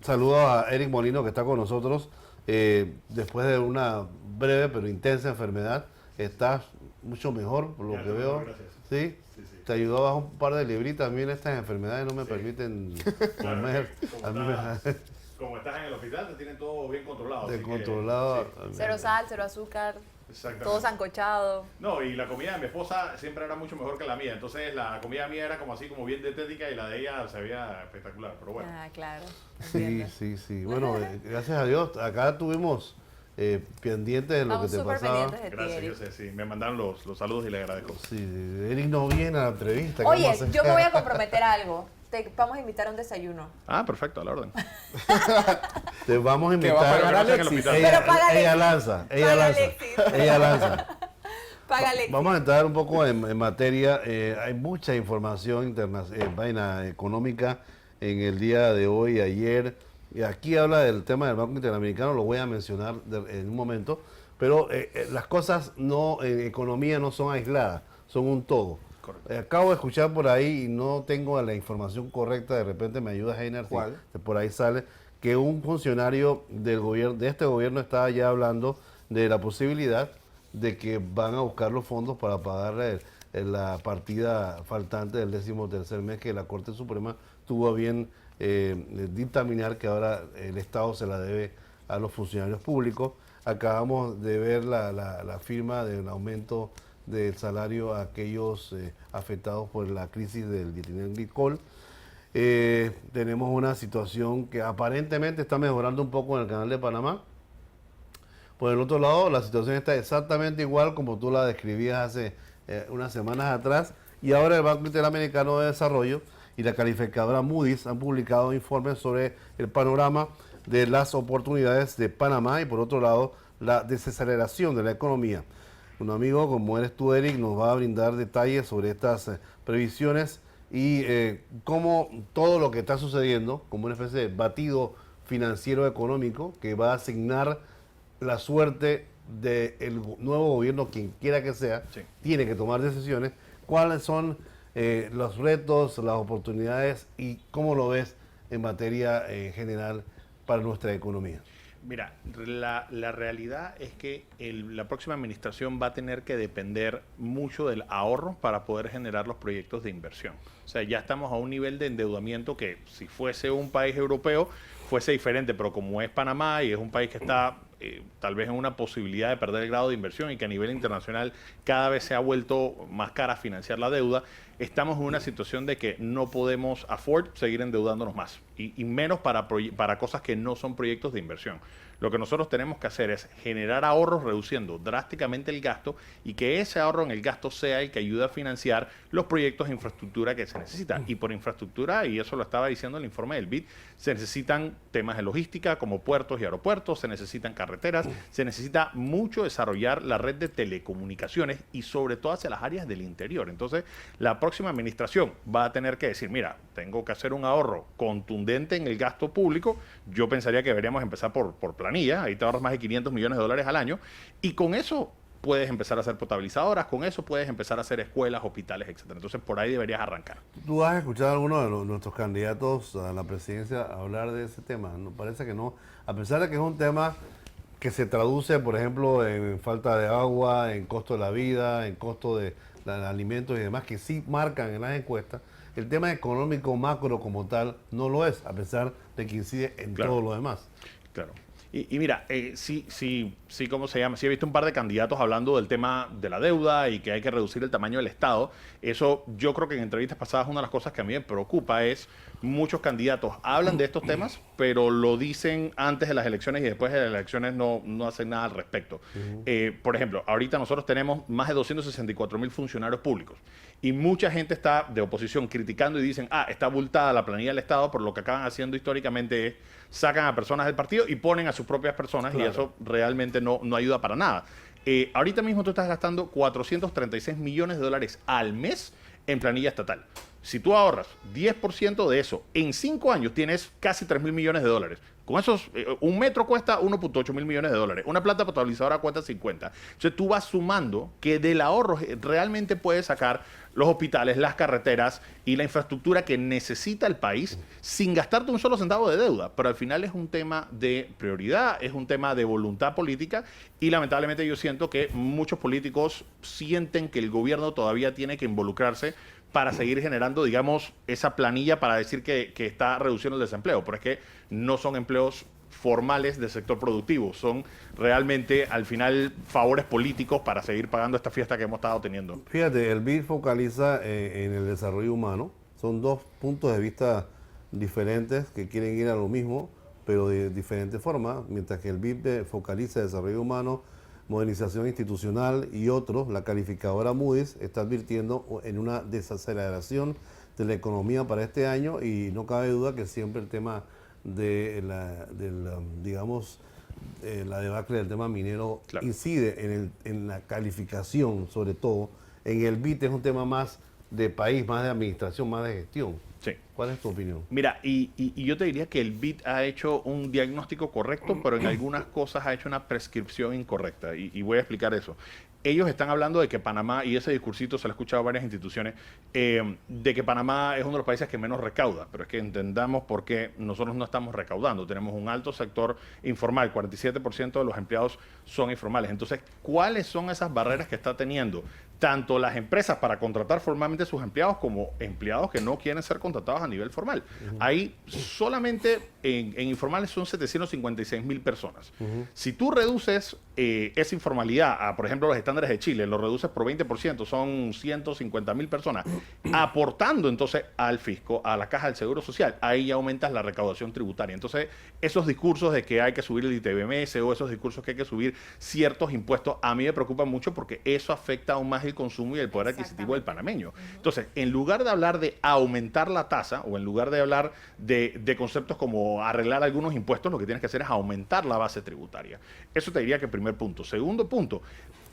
saludos a Eric Molino, que está con nosotros. Después de una breve pero intensa enfermedad, estás mucho mejor, por lo que veo. Gracias. ¿Sí? Sí, sí. Te ayudó a bajar un par de libritas. A mí estas enfermedades no me permiten Claro, comer. A mí como estás en el hospital, te tienen todo bien controlado. así que, descontrolado. sí. Cero sal, cero azúcar, Exactamente. todo sancochado. No, y la comida de mi esposa siempre era mucho mejor que la mía. Entonces la comida mía era como así, como bien dietética, y la de ella se veía espectacular. Pero bueno. Ah, claro. Sí, entiendo. sí. Bueno, gracias a Dios, acá tuvimos pendientes de lo que Estamos te súper pasaba. pendientes de ti, Gracias, yo Eric. sé, sí. Me mandaron los saludos y le agradezco. Sí, Eric no viene a la entrevista. ¿qué Oye, vamos a hacer? yo me voy a comprometer a algo. Te vamos a invitar a un desayuno. Ah, perfecto, a la orden. Te vamos a Te va a invitar. pagar Pero no sé en el Alexis. hospital. Pero paga Ella Alexis. lanza, ella Paga lanza. Alexis. Ella lanza. Págale. Vamos a entrar un poco en materia. Hay mucha información vaina económica en el día de hoy, ayer. Y aquí habla del tema del Banco Interamericano, lo voy a mencionar en un momento. Pero las cosas en economía no son aisladas, son un todo. Correcto. Acabo de escuchar por ahí y no tengo la información correcta, de repente me ayuda Heiner, si ¿Cuál? por ahí sale, que un funcionario del gobierno, de este gobierno estaba ya hablando de la posibilidad de que van a buscar los fondos para pagar la partida faltante del 13º mes que la Corte Suprema tuvo a bien dictaminar que ahora el Estado se la debe a los funcionarios públicos. Acabamos de ver la firma del aumento del salario a aquellos afectados por la crisis del dietilenglicol. Tenemos una situación que aparentemente está mejorando un poco en el Canal de Panamá. Por el otro lado, la situación está exactamente igual como tú la describías hace unas semanas atrás, y ahora el Banco Interamericano de Desarrollo y la calificadora Moody's han publicado informes sobre el panorama de las oportunidades de Panamá y, por otro lado, la desaceleración de la economía. Un amigo como eres tú, Eric, nos va a brindar detalles sobre estas previsiones y cómo todo lo que está sucediendo, como una especie de batido financiero económico que va a asignar la suerte del nuevo gobierno, quien quiera que sea, Sí. tiene que tomar decisiones. ¿Cuáles son los retos, las oportunidades y cómo lo ves en materia general para nuestra economía? Mira, la realidad es que la próxima administración va a tener que depender mucho del ahorro para poder generar los proyectos de inversión. O sea, ya estamos a un nivel de endeudamiento que, si fuese un país europeo, fuese diferente, pero como es Panamá y es un país que está tal vez en una posibilidad de perder el grado de inversión y que a nivel internacional cada vez se ha vuelto más cara financiar la deuda, estamos en una situación de que no podemos seguir endeudándonos más y menos para cosas que no son proyectos de inversión. Lo que nosotros tenemos que hacer es generar ahorros reduciendo drásticamente el gasto y que ese ahorro en el gasto sea el que ayude a financiar los proyectos de infraestructura que se necesitan. Y por infraestructura, y eso lo estaba diciendo el informe del BID, se necesitan temas de logística como puertos y aeropuertos, se necesitan carreteras, se necesita mucho desarrollar la red de telecomunicaciones y sobre todo hacia las áreas del interior. Entonces, la próxima administración va a tener que decir, mira, tengo que hacer un ahorro contundente en el gasto público. Yo pensaría que deberíamos empezar por planilla, ahí te ahorras más de $500 millones al año, y con eso puedes empezar a hacer potabilizadoras, con eso puedes empezar a hacer escuelas, hospitales, etcétera. Entonces, por ahí deberías arrancar. ¿Tú has escuchado a alguno de nuestros candidatos a la presidencia hablar de ese tema? No, parece que no. A pesar de que es un tema que se traduce, por ejemplo, en falta de agua, en costo de la vida, en costo de alimentos y demás, que sí marcan en las encuestas, el tema económico macro como tal no lo es, a pesar de que incide en Claro. todo lo demás. Claro. Y mira, sí, ¿cómo se llama? Sí he visto un par de candidatos hablando del tema de la deuda y que hay que reducir el tamaño del Estado. Eso, yo creo que en entrevistas pasadas una de las cosas que a mí me preocupa es muchos candidatos hablan de estos temas, pero lo dicen antes de las elecciones y después de las elecciones no hacen nada al respecto. Por ejemplo, ahorita nosotros tenemos más de 264,000 funcionarios públicos y mucha gente está de oposición criticando y dicen, está abultada la planilla del Estado, por lo que acaban haciendo históricamente es sacan a personas del partido y ponen a sus propias personas. Claro. Y eso realmente no ayuda para nada. Ahorita mismo tú estás gastando $436 millones al mes en planilla estatal. Si tú ahorras 10% de eso, en 5 años tienes casi 3.000 millones de dólares. Con esos, un metro cuesta 1.8 mil millones de dólares. Una planta potabilizadora cuesta 50. Entonces tú vas sumando que del ahorro realmente puedes sacar los hospitales, las carreteras y la infraestructura que necesita el país sin gastarte un solo centavo de deuda. Pero al final es un tema de prioridad, es un tema de voluntad política y lamentablemente yo siento que muchos políticos sienten que el gobierno todavía tiene que involucrarse para seguir generando, digamos, esa planilla para decir que está reduciendo el desempleo. Pero es que no son empleos formales del sector productivo, son realmente al final favores políticos para seguir pagando esta fiesta que hemos estado teniendo. Fíjate, el BID focaliza en el desarrollo humano. Son dos puntos de vista diferentes que quieren ir a lo mismo, pero de diferente forma. Mientras que el BID focaliza desarrollo humano, modernización institucional y otros, la calificadora Moody's está advirtiendo en una desaceleración de la economía para este año y no cabe duda que siempre el tema de la debacle del tema minero Claro. incide en la calificación, sobre todo. En el BID es un tema más de país, más de administración, más de gestión. Sí. ¿Cuál es tu opinión? Mira, y yo te diría que el BID ha hecho un diagnóstico correcto, pero en algunas cosas ha hecho una prescripción incorrecta. Y voy a explicar eso. Ellos están hablando de que Panamá, y ese discursito se lo he escuchado a varias instituciones, de que Panamá es uno de los países que menos recauda. Pero es que entendamos por qué nosotros no estamos recaudando. Tenemos un alto sector informal, 47% de los empleados son informales. Entonces, ¿cuáles son esas barreras que está teniendo tanto las empresas para contratar formalmente a sus empleados como empleados que no quieren ser contratados a nivel formal? Ahí solamente en informales son 756.000 personas. Si tú reduces esa informalidad a, por ejemplo, los estándares de Chile, lo reduces por 20%, son 150.000 personas, aportando entonces al fisco, a la caja del Seguro Social, ahí ya aumentas la recaudación tributaria. Entonces, esos discursos de que hay que subir el ITBMS o esos discursos que hay que subir ciertos impuestos, a mí me preocupan mucho porque eso afecta aún más el consumo y el poder adquisitivo del panameño. Entonces, en lugar de hablar de aumentar la tasa o en lugar de hablar de conceptos como arreglar algunos impuestos, lo que tienes que hacer es aumentar la base tributaria. Eso te diría que primer punto. Segundo punto,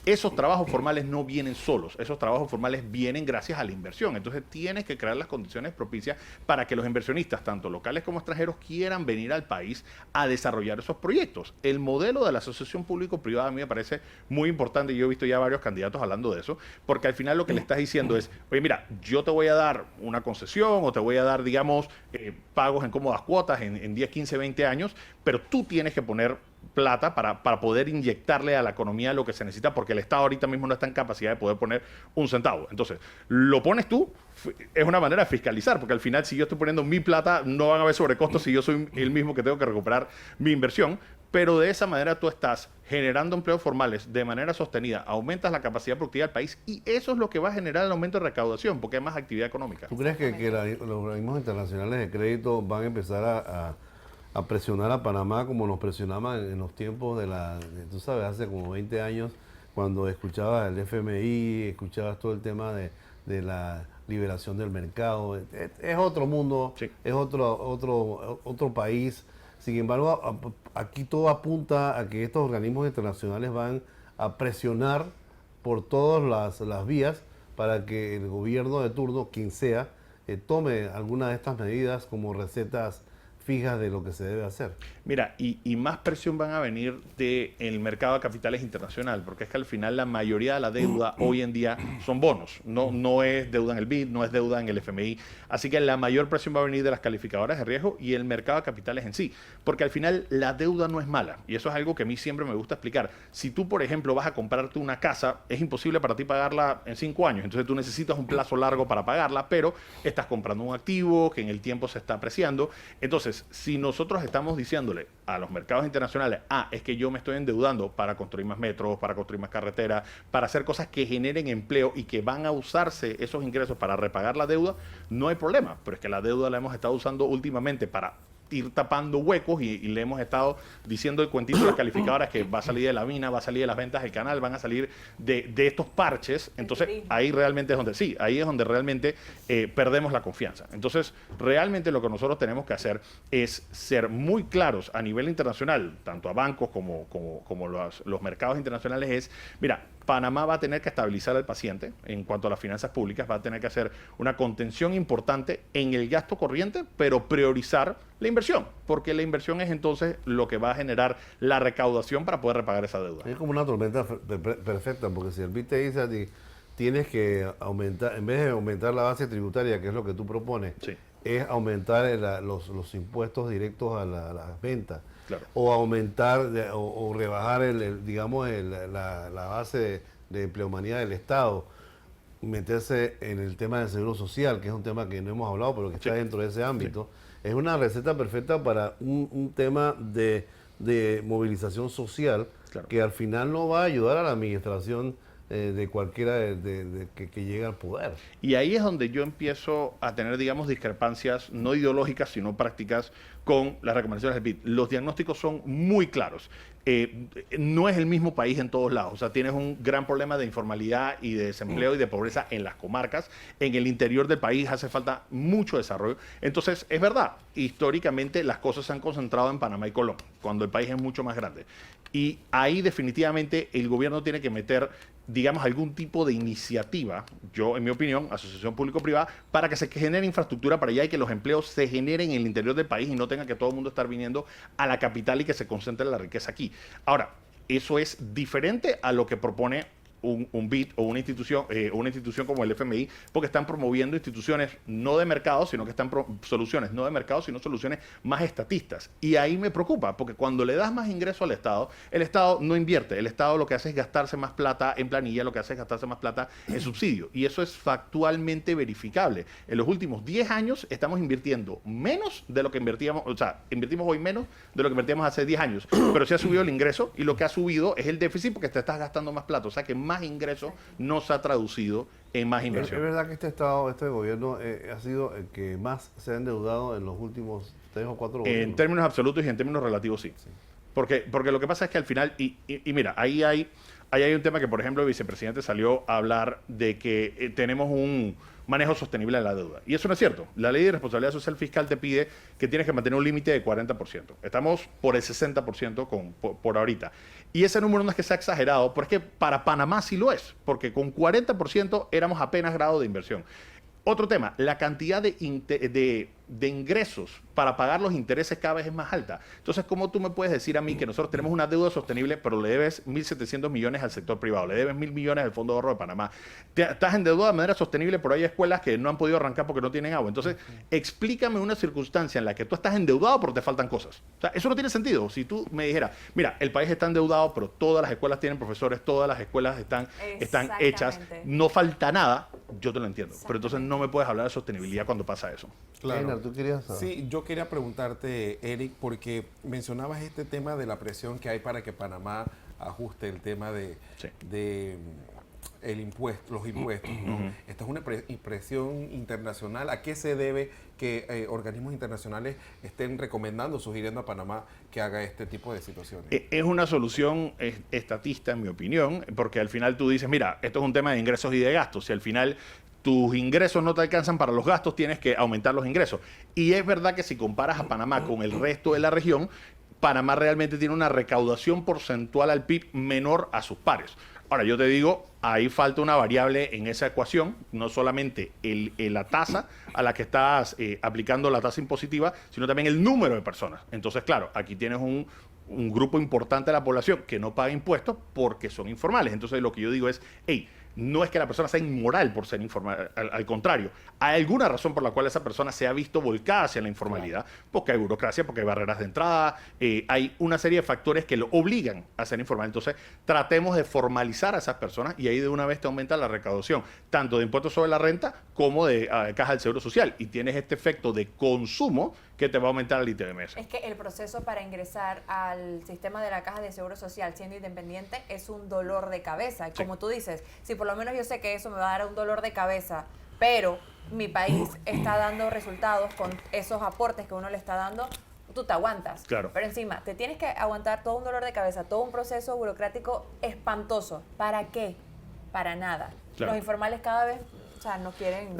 esos trabajos formales no vienen solos, esos trabajos formales vienen gracias a la inversión. Entonces tienes que crear las condiciones propicias para que los inversionistas, tanto locales como extranjeros, quieran venir al país a desarrollar esos proyectos. El modelo de la asociación público-privada a mí me parece muy importante y yo he visto ya varios candidatos hablando de eso, porque al final lo que le estás diciendo es, oye, mira, yo te voy a dar una concesión o te voy a dar, digamos, pagos en cómodas cuotas en 10, 15, 20 años, pero tú tienes que poner plata para poder inyectarle a la economía lo que se necesita, porque el Estado ahorita mismo no está en capacidad de poder poner un centavo. Entonces, lo pones tú, es una manera de fiscalizar, porque al final si yo estoy poniendo mi plata, no van a haber sobrecostos si yo soy el mismo que tengo que recuperar mi inversión, pero de esa manera tú estás generando empleos formales de manera sostenida, aumentas la capacidad productiva del país y eso es lo que va a generar el aumento de recaudación, porque hay más actividad económica. ¿Tú crees que los organismos internacionales de crédito van a empezar a presionar a Panamá como nos presionaban en los tiempos tú sabes, hace como 20 años, cuando escuchabas el FMI, escuchabas todo el tema de la liberación del mercado? Es otro mundo, Sí. es otro país. Sin embargo, aquí todo apunta a que estos organismos internacionales van a presionar por todas las vías para que el gobierno de turno, quien sea, tome alguna de estas medidas como recetas fijas de lo que se debe hacer. Mira, y más presión van a venir del mercado de capitales internacional, porque es que al final la mayoría de la deuda hoy en día son bonos, no es deuda en el BID, no es deuda en el FMI, así que la mayor presión va a venir de las calificadoras de riesgo y el mercado de capitales en sí, porque al final la deuda no es mala, y eso es algo que a mí siempre me gusta explicar. Si tú, por ejemplo, vas a comprarte una casa, es imposible para ti pagarla en 5 años, entonces tú necesitas un plazo largo para pagarla, pero estás comprando un activo que en el tiempo se está apreciando. Entonces, si nosotros estamos diciéndole a los mercados internacionales, es que yo me estoy endeudando para construir más metros, para construir más carreteras, para hacer cosas que generen empleo y que van a usarse esos ingresos para repagar la deuda, no hay problema, pero es que la deuda la hemos estado usando últimamente para ir tapando huecos y le hemos estado diciendo el cuentito de las calificadoras que va a salir de la mina, va a salir de las ventas del canal, van a salir de estos parches. Entonces ahí realmente es donde ahí es donde realmente perdemos la confianza. Entonces realmente lo que nosotros tenemos que hacer es ser muy claros a nivel internacional, tanto a bancos como los mercados internacionales, es, mira, Panamá va a tener que estabilizar al paciente en cuanto a las finanzas públicas, va a tener que hacer una contención importante en el gasto corriente, pero priorizar la inversión, porque la inversión es entonces lo que va a generar la recaudación para poder repagar esa deuda. Es como una tormenta perfecta, porque si el BID te dice a ti, tienes que aumentar, en vez de aumentar la base tributaria, que es lo que tú propones, Sí. es aumentar los impuestos directos a las ventas. Claro. O aumentar o rebajar digamos la base de empleomanía del Estado, meterse en el tema del seguro social, que es un tema que no hemos hablado, pero que está dentro de ese ámbito. Es una receta perfecta para un tema de movilización social, Claro. que al final no va a ayudar a la administración de cualquiera que llegue al poder. Y ahí es donde yo empiezo a tener, digamos, discrepancias no ideológicas, sino prácticas con las recomendaciones del BID. Los diagnósticos son muy claros. No es el mismo país en todos lados. O sea, tienes un gran problema de informalidad y de desempleo y de pobreza en las comarcas. En el interior del país hace falta mucho desarrollo. Entonces, es verdad, históricamente las cosas se han concentrado en Panamá y Colón, cuando el país es mucho más grande. Y ahí definitivamente el gobierno tiene que meter, digamos, algún tipo de iniciativa, yo en mi opinión, asociación público-privada, para que se genere infraestructura para allá y que los empleos se generen en el interior del país y no tenga que todo el mundo estar viniendo a la capital y que se concentre la riqueza aquí. Ahora, eso es diferente a lo que propone un BID o una institución como el FMI, porque están promoviendo instituciones no de mercado, sino que están soluciones no de mercado, sino soluciones más estatistas. Y ahí me preocupa, porque cuando le das más ingreso al Estado, el Estado no invierte. El Estado lo que hace es gastarse más plata en planilla, lo que hace es gastarse más plata en subsidio. Y eso es factualmente verificable. En los últimos 10 años estamos invirtiendo menos de lo que invertíamos, o sea, invertimos hoy menos de lo que invertíamos hace 10 años. Pero sí ha subido el ingreso y lo que ha subido es el déficit porque te estás gastando más plata. O sea que más ingreso no se ha traducido en más Es inversión. verdad que este gobierno ha sido el que más se ha endeudado en los últimos 3 o 4 gobiernos. En términos absolutos y en términos relativos, sí. Porque lo que pasa es que al final, y mira, ahí hay un tema que, por ejemplo, el vicepresidente salió a hablar de que tenemos un manejo sostenible de la deuda. Y eso no es cierto. La ley de responsabilidad social fiscal te pide que tienes que mantener un límite de 40%. Estamos por el 60% por ahorita. Y ese número no es que sea exagerado, pero es que para Panamá sí lo es, porque con 40% éramos apenas grado de inversión. Otro tema, la cantidad de ingresos para pagar los intereses cada vez es más alta. Entonces, ¿cómo tú me puedes decir a mí que nosotros tenemos una deuda sostenible, pero le debes 1.700 millones al sector privado, le debes 1.000 millones al Fondo de Ahorro de Panamá? Estás endeudado de manera sostenible, pero hay escuelas que no han podido arrancar porque no tienen agua. Entonces, explícame una circunstancia en la que tú estás endeudado pero te faltan cosas. O sea, eso no tiene sentido. Si tú me dijeras, mira, el país está endeudado, pero todas las escuelas tienen profesores, todas las escuelas están hechas, no falta nada, yo te lo entiendo. Pero entonces no me puedes hablar de sostenibilidad cuando pasa eso. Claro. Einar, ¿tú querías saber? Sí, yo quería preguntarte, Eric, porque mencionabas este tema de la presión que hay para que Panamá ajuste el tema de el impuesto, los impuestos, ¿no? Esta es una presión internacional. ¿A qué se debe que organismos internacionales estén recomendando, sugiriendo a Panamá que haga este tipo de situaciones? Es una solución estatista, en mi opinión, porque al final tú dices, mira, esto es un tema de ingresos y de gastos. Si al final tus ingresos no te alcanzan para los gastos, tienes que aumentar los ingresos. Y es verdad que si comparas a Panamá con el resto de la región, Panamá realmente tiene una recaudación porcentual al PIB menor a sus pares. Ahora, yo te digo, ahí falta una variable en esa ecuación, no solamente la tasa a la que estás aplicando la tasa impositiva, sino también el número de personas. Entonces, claro, aquí tienes un grupo importante de la población que no paga impuestos porque son informales. Entonces, lo que yo digo es, hey, no es que la persona sea inmoral por ser informal, al contrario, hay alguna razón por la cual esa persona se ha visto volcada hacia la informalidad, porque hay burocracia, porque hay barreras de entrada, hay una serie de factores que lo obligan a ser informal. Entonces, tratemos de formalizar a esas personas y ahí de una vez te aumenta la recaudación, tanto de impuestos sobre la renta como de caja del Seguro Social. Y tienes este efecto de consumo que te va a aumentar el ITBMS. Es que el proceso para ingresar al sistema de la Caja de Seguro Social siendo independiente es un dolor de cabeza. Sí. Como tú dices, si por lo menos yo sé que eso me va a dar un dolor de cabeza, pero mi país está dando resultados con esos aportes que uno le está dando, tú te aguantas. Claro. Pero encima, te tienes que aguantar todo un dolor de cabeza, todo un proceso burocrático espantoso. ¿Para qué? Para nada. Claro. Los informales cada vez o sea, no quieren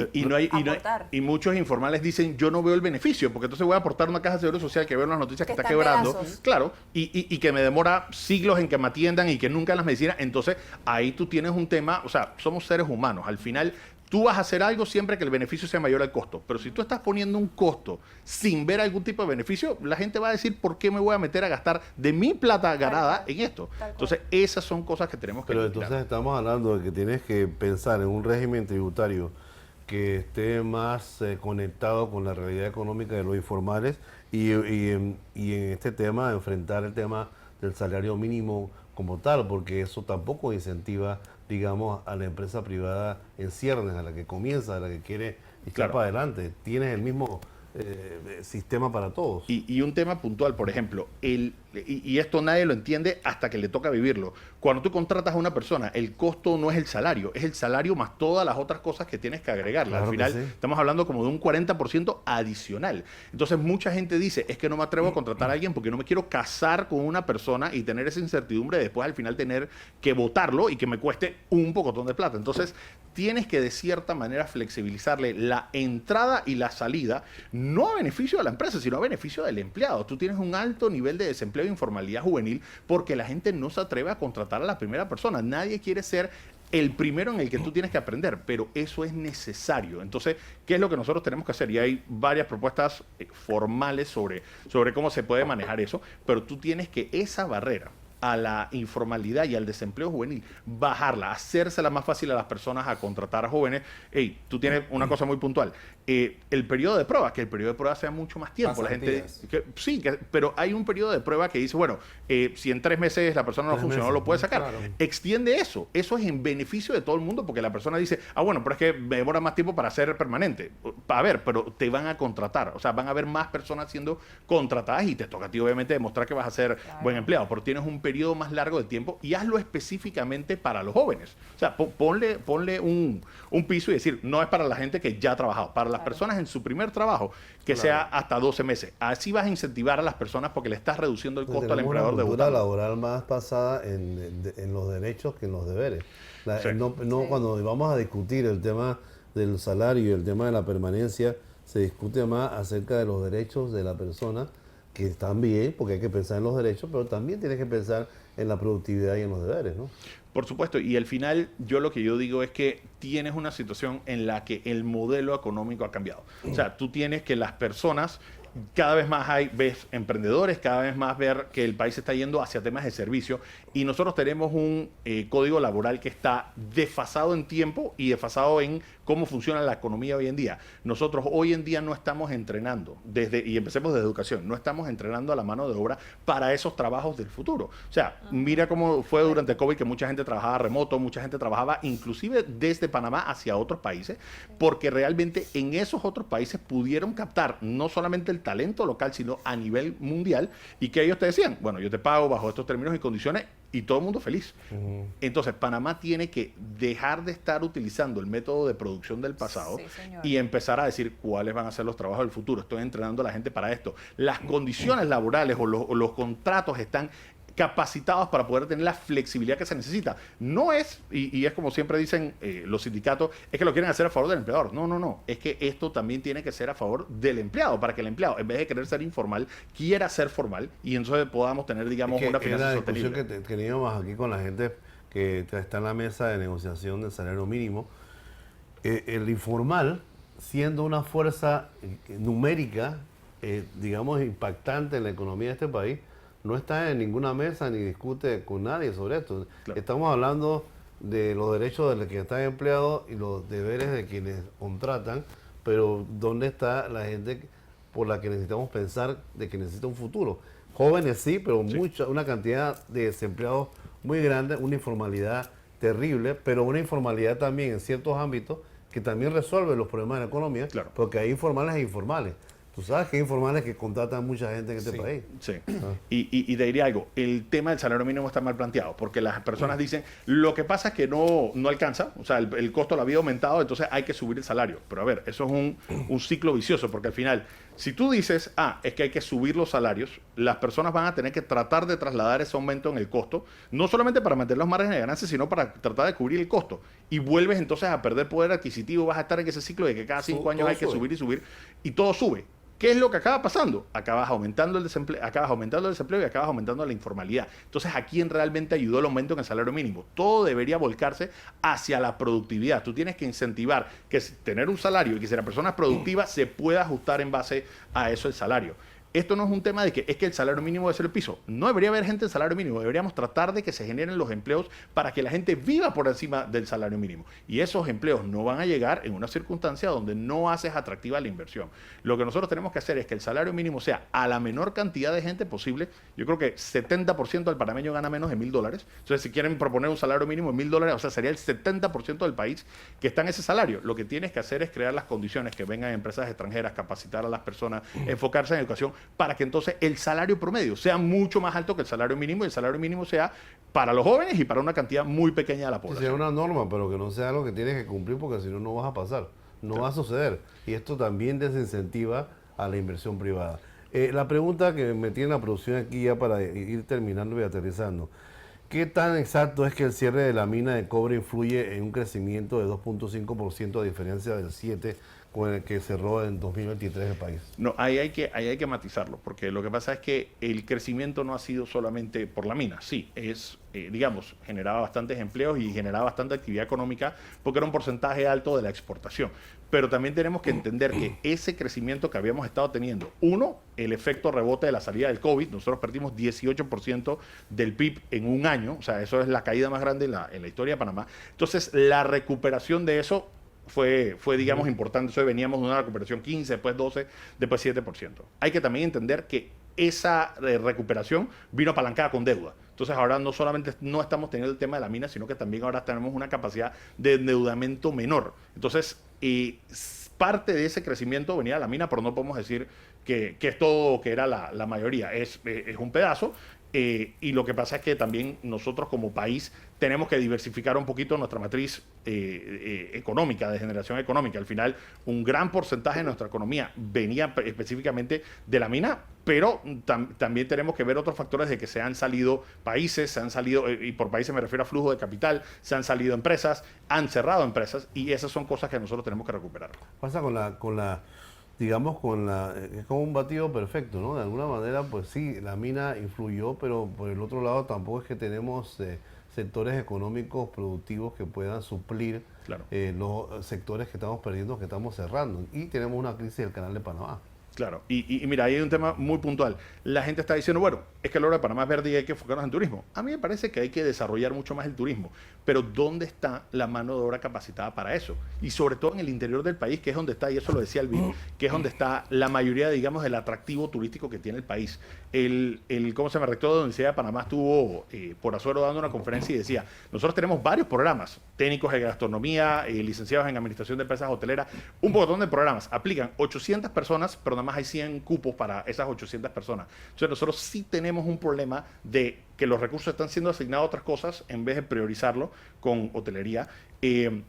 aportar. Y muchos informales dicen, yo no veo el beneficio, porque entonces voy a aportar una caja de seguro social que veo en las noticias que está está en quebrando, pedazos. claro, y que me demora siglos en que me atiendan y que nunca en las medicinas. Entonces, ahí tú tienes un tema, o sea, somos seres humanos. Al final, tú vas a hacer algo siempre que el beneficio sea mayor al costo. Pero si tú estás poniendo un costo sin ver algún tipo de beneficio, la gente va a decir, ¿por qué me voy a meter a gastar de mi plata ganada en esto? Entonces, esas son cosas que tenemos que Pero eliminar. entonces estamos hablando de que tienes que pensar en un régimen tributario que esté más conectado con la realidad económica de los informales y en este tema enfrentar el tema del salario mínimo como tal, porque eso tampoco incentiva, digamos, a la empresa privada en ciernes, a la que comienza, a la que quiere echar Claro. para adelante. Tienes el mismo sistema para todos. Y un tema puntual, por ejemplo, y esto nadie lo entiende hasta que le toca vivirlo. Cuando tú contratas a una persona, el costo no es el salario más todas las otras cosas que tienes que agregarle. Claro Al que final sí. estamos hablando como de un 40% adicional. Entonces mucha gente dice, es que no me atrevo a contratar a alguien porque no me quiero casar con una persona y tener esa incertidumbre de después al final tener que votarlo y que me cueste un pocotón de plata. Entonces tienes que de cierta manera flexibilizarle la entrada y la salida, no a beneficio de la empresa, sino a beneficio del empleado. Tú tienes un alto nivel de desempleo e informalidad juvenil porque la gente no se atreve a contratar a la primera persona. Nadie quiere ser el primero en el que tú tienes que aprender, pero eso es necesario. Entonces, ¿qué es lo que nosotros tenemos que hacer? Y hay varias propuestas formales sobre cómo se puede manejar eso, pero tú tienes que esa barrera a la informalidad y al desempleo juvenil, bajarla, hacérsela más fácil a las personas a contratar a jóvenes. Hey, tú tienes una cosa muy puntual. El periodo de prueba, que el periodo de prueba sea mucho más tiempo. La gente, pero hay un periodo de prueba que dice, bueno, si en 3 meses la persona no 3 funcionó, meses, lo puede sacar. claro. Extiende eso. Eso es en beneficio de todo el mundo porque la persona dice, bueno, pero es que me demora más tiempo para ser permanente. A ver, pero te van a contratar. O sea, van a haber más personas siendo contratadas y te toca a ti obviamente demostrar que vas a ser buen empleado, pero tienes un periodo más largo de tiempo y hazlo específicamente para los jóvenes. O sea, ponle un piso y decir, no es para la gente que ya ha trabajado, para las personas en su primer trabajo, que sea hasta 12 meses. Así vas a incentivar a las personas porque le estás reduciendo el costo al Tenemos empleador una de cultura votar. laboral más basada en los derechos que en los deberes. Sí. Cuando vamos a discutir el tema del salario y el tema de la permanencia, se discute más acerca de los derechos de la persona, que están bien, porque hay que pensar en los derechos, pero también tienes que pensar en la productividad y en los deberes, ¿no? Por supuesto, y al final lo que yo digo es que tienes una situación en la que el modelo económico ha cambiado. O sea, tú tienes que las personas, cada vez más ves emprendedores, cada vez más ver que el país se está yendo hacia temas de servicio y nosotros tenemos un código laboral que está desfasado en tiempo y desfasado en cómo funciona la economía hoy en día. Nosotros hoy en día no estamos entrenando, y empecemos desde educación, no estamos entrenando a la mano de obra para esos trabajos del futuro. O sea, mira cómo fue durante COVID que mucha gente trabajaba remoto, mucha gente trabajaba inclusive desde Panamá hacia otros países, porque realmente en esos otros países pudieron captar no solamente el talento local, sino a nivel mundial, y que ellos te decían, bueno, yo te pago bajo estos términos y condiciones, y todo el mundo feliz. Entonces, Panamá tiene que dejar de estar utilizando el método de producción del pasado Sí, señor. y empezar a decir cuáles van a ser los trabajos del futuro. Estoy entrenando a la gente para esto. Las condiciones laborales o los contratos están capacitados para poder tener la flexibilidad que se necesita. No es, y es como siempre dicen los sindicatos, es que lo quieren hacer a favor del empleador. No, no, no. Es que esto también tiene que ser a favor del empleado, para que el empleado, en vez de querer ser informal, quiera ser formal y entonces podamos tener, digamos, una Es la finanza discusión sostenible. que teníamos aquí con la gente que está en la mesa de negociación del salario mínimo. El informal, siendo una fuerza numérica, digamos, impactante en la economía de este país, no está en ninguna mesa ni discute con nadie sobre esto. Claro. Estamos hablando de los derechos de quienes están empleados y los deberes de quienes contratan, pero ¿dónde está la gente por la que necesitamos pensar de que necesita un futuro? Jóvenes sí, pero una cantidad de desempleados muy grande, una informalidad terrible, pero una informalidad también en ciertos ámbitos que también resuelve los problemas de la economía, Claro. porque hay informales e informales. Tú sabes que hay informales que contratan mucha gente en este Sí. país. Sí. Y te diría algo, el tema del salario mínimo está mal planteado, porque las personas dicen, lo que pasa es que no alcanza, o sea, el costo de la vida ha aumentado, entonces hay que subir el salario. Pero a ver, eso es un ciclo vicioso, porque al final, si tú dices, es que hay que subir los salarios, las personas van a tener que tratar de trasladar ese aumento en el costo, no solamente para mantener los márgenes de ganancia, sino para tratar de cubrir el costo. Y vuelves entonces a perder poder adquisitivo, vas a estar en ese ciclo de que cada 5 años todo hay que sube. subir y subir, y todo sube. ¿Qué es lo que acaba pasando? Acabas aumentando el desempleo y acabas aumentando la informalidad. Entonces, ¿a quién realmente ayudó el aumento en el salario mínimo? Todo debería volcarse hacia la productividad. Tú tienes que incentivar que tener un salario y que si la persona es productiva se pueda ajustar en base a eso el salario. Esto no es un tema de que es que el salario mínimo debe ser el piso. No debería haber gente en salario mínimo. Deberíamos tratar de que se generen los empleos para que la gente viva por encima del salario mínimo. Y esos empleos no van a llegar en una circunstancia donde no haces atractiva la inversión. Lo que nosotros tenemos que hacer es que el salario mínimo sea a la menor cantidad de gente posible. Yo creo que 70% del panameño gana menos de $1,000. Entonces, si quieren proponer un salario mínimo de $1,000, o sea, sería el 70% del país que está en ese salario. Lo que tienes que hacer es crear las condiciones que vengan empresas extranjeras, capacitar a las personas, enfocarse en educación, para que entonces el salario promedio sea mucho más alto que el salario mínimo y el salario mínimo sea para los jóvenes y para una cantidad muy pequeña de la Que población. sea una norma, pero que no sea algo que tienes que cumplir porque si no, no vas a pasar. No va a suceder. Y esto también desincentiva a la inversión privada. La pregunta que me tiene la producción aquí ya para ir terminando y aterrizando. ¿Qué tan exacto es que el cierre de la mina de cobre influye en un crecimiento de 2.5% a diferencia del 7% con el que cerró en 2023 el país? No, ahí hay que matizarlo, porque lo que pasa es que el crecimiento no ha sido solamente por la mina. Sí, generaba bastantes empleos y generaba bastante actividad económica porque era un porcentaje alto de la exportación. Pero también tenemos que entender que ese crecimiento que habíamos estado teniendo, el efecto rebote de la salida del COVID, nosotros perdimos 18% del PIB en un año, o sea, eso es la caída más grande en la historia de Panamá. Entonces, la recuperación de eso fue digamos, importante. Eso veníamos de una recuperación 15, después 12, después 7%. Hay que también entender que esa recuperación vino apalancada con deuda. Entonces ahora no solamente no estamos teniendo el tema de la mina, sino que también ahora tenemos una capacidad de endeudamiento menor. Entonces, parte de ese crecimiento venía de la mina, pero no podemos decir que es todo, que era la mayoría. Es un pedazo. Y lo que pasa es que también nosotros como país tenemos que diversificar un poquito nuestra matriz económica, de generación económica. Al final, un gran porcentaje de nuestra economía venía específicamente de la mina, pero también tenemos que ver otros factores de que se han salido países, y por países me refiero a flujo de capital, se han salido empresas, han cerrado empresas, y esas son cosas que nosotros tenemos que recuperar. Pasa digamos, es como un batido perfecto, ¿no? De alguna manera, pues sí, la mina influyó, pero por el otro lado tampoco es que tenemos sectores económicos productivos que puedan suplir Claro. los sectores que estamos perdiendo, que estamos cerrando. Y tenemos una crisis del Canal de Panamá. Claro, y mira, ahí hay un tema muy puntual. La gente está diciendo, bueno, es que el oro de Panamá es verde y hay que enfocarnos en turismo. A mí me parece que hay que desarrollar mucho más el turismo, pero ¿dónde está la mano de obra capacitada para eso? Y sobre todo en el interior del país, que es donde está, y eso lo decía Alvin, que es donde está la mayoría, digamos, del atractivo turístico que tiene el país. ¿Cómo se llama? El rector de la Universidad de Panamá estuvo por Azuero dando una conferencia y decía, nosotros tenemos varios programas, técnicos de gastronomía, licenciados en administración de empresas hoteleras, un montón de programas, aplican 800 personas, pero nada más hay 100 cupos para esas 800 personas. Entonces nosotros sí tenemos un problema de que los recursos están siendo asignados a otras cosas en vez de priorizarlo con hotelería.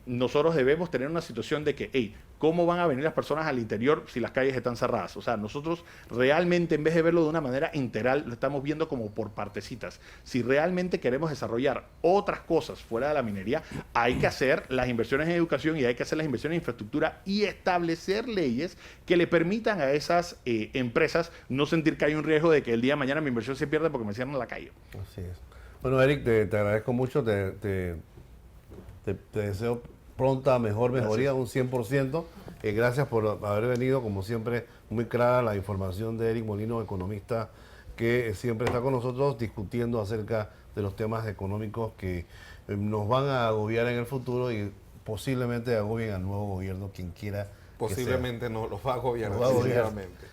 Nosotros debemos tener una situación de que, ¿cómo van a venir las personas al interior si las calles están cerradas? O sea, nosotros realmente, en vez de verlo de una manera integral, lo estamos viendo como por partecitas. Si realmente queremos desarrollar otras cosas fuera de la minería, hay que hacer las inversiones en educación y hay que hacer las inversiones en infraestructura y establecer leyes que le permitan a esas empresas no sentir que hay un riesgo de que el día de mañana mi inversión se pierda porque me cierran la calle. Así es. Bueno, Eric, te agradezco mucho, te deseo pronta mejoría, un 100%. Gracias por haber venido, como siempre, muy clara la información de Eric Molino, economista, que siempre está con nosotros discutiendo acerca de los temas económicos que nos van a agobiar en el futuro y posiblemente agobien al nuevo gobierno, quien quiera. Posiblemente no los va a agobiar, Nos va a agobiar. definitivamente.